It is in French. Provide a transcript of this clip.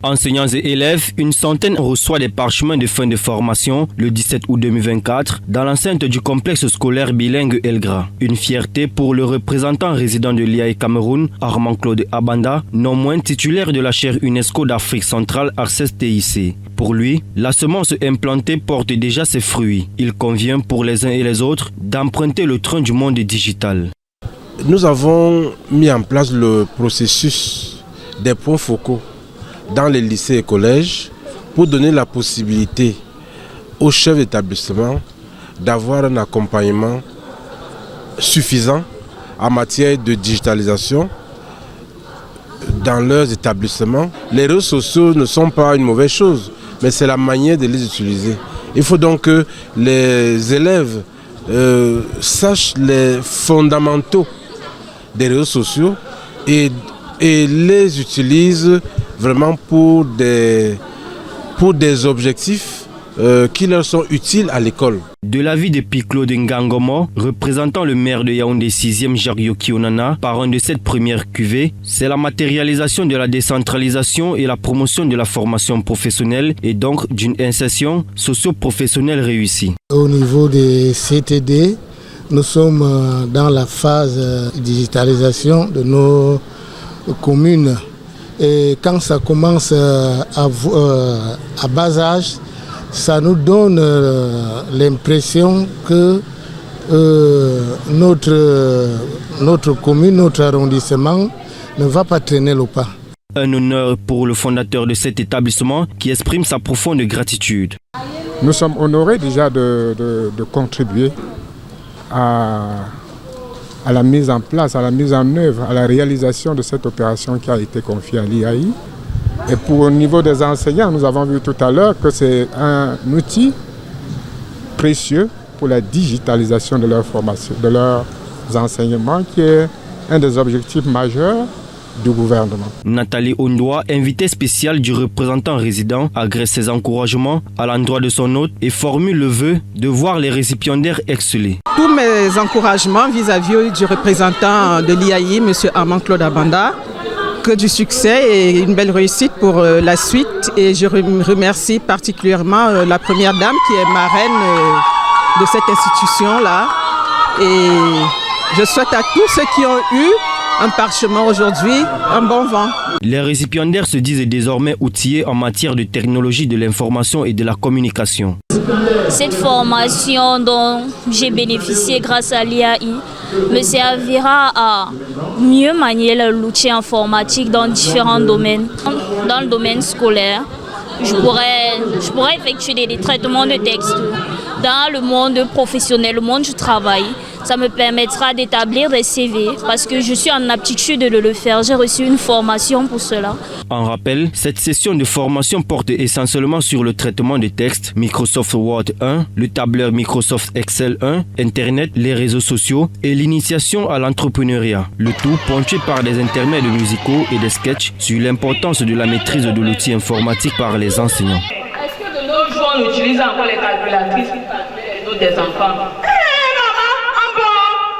Enseignants et élèves, une centaine reçoit des parchemins de fin de formation le 17 août 2024 dans l'enceinte du complexe scolaire bilingue Elgra. Une fierté pour le représentant résident de l'IAE Cameroun, Armand-Claude Abanda, non moins titulaire de la chaire UNESCO d'Afrique centrale ARCES-TIC. Pour lui, la semence implantée porte déjà ses fruits. Il convient pour les uns et les autres d'emprunter le train du monde digital. Nous avons mis en place le processus des points focaux dans les lycées et collèges pour donner la possibilité aux chefs d'établissement d'avoir un accompagnement suffisant en matière de digitalisation dans leurs établissements. Les réseaux sociaux ne sont pas une mauvaise chose, mais c'est la manière de les utiliser. Il faut donc que les élèves sachent les fondamentaux des réseaux sociaux et les utilisent vraiment pour des objectifs qui leur sont utiles à l'école. De l'avis de Claude Ngangomo, représentant le maire de Yaoundé 6e Jacques Yoki Onana, parrain de cette première cuvée, c'est la matérialisation de la décentralisation et la promotion de la formation professionnelle et donc d'une insertion socio-professionnelle réussie. Au niveau des CTD, nous sommes dans la phase de digitalisation de nos communes. Et quand ça commence à bas âge, ça nous donne l'impression que notre commune, notre arrondissement ne va pas traîner le pas. Un honneur pour le fondateur de cet établissement qui exprime sa profonde gratitude. Nous sommes honorés déjà de contribuer à la mise en place, à la mise en œuvre, à la réalisation de cette opération qui a été confiée à l'IAI. Et pour au niveau des enseignants, nous avons vu tout à l'heure que c'est un outil précieux pour la digitalisation de leur formation, de leurs enseignements, qui est un des objectifs majeurs du gouvernement. Nathalie Ondoa, invitée spéciale du représentant résident, agresse ses encouragements à l'endroit de son hôte et formule le vœu de voir les récipiendaires exceller. Tous mes encouragements vis-à-vis du représentant de l'IAI, M. Armand-Claude Abanda, que du succès et une belle réussite pour la suite. Et je remercie particulièrement la première dame qui est marraine de cette institution-là. Et je souhaite à tous ceux qui ont eu un parchemin aujourd'hui, un bon vent. Les récipiendaires se disent désormais outillés en matière de technologie de l'information et de la communication. Cette formation dont j'ai bénéficié grâce à l'IAI me servira à mieux manier l'outil informatique dans différents domaines. Dans le domaine scolaire, je pourrais effectuer des traitements de texte. Dans le monde professionnel, le monde du travail, ça me permettra d'établir des CV parce que je suis en aptitude de le faire. J'ai reçu une formation pour cela. En rappel, cette session de formation porte essentiellement sur le traitement de textes, Microsoft Word 1, le tableur Microsoft Excel 1, Internet, les réseaux sociaux et l'initiation à l'entrepreneuriat. Le tout ponctué par des intermèdes musicaux et des sketchs sur l'importance de la maîtrise de l'outil informatique par les enseignants. Est-ce que de nos jours on utilise encore les calculatrices pour calculer les notes des enfants?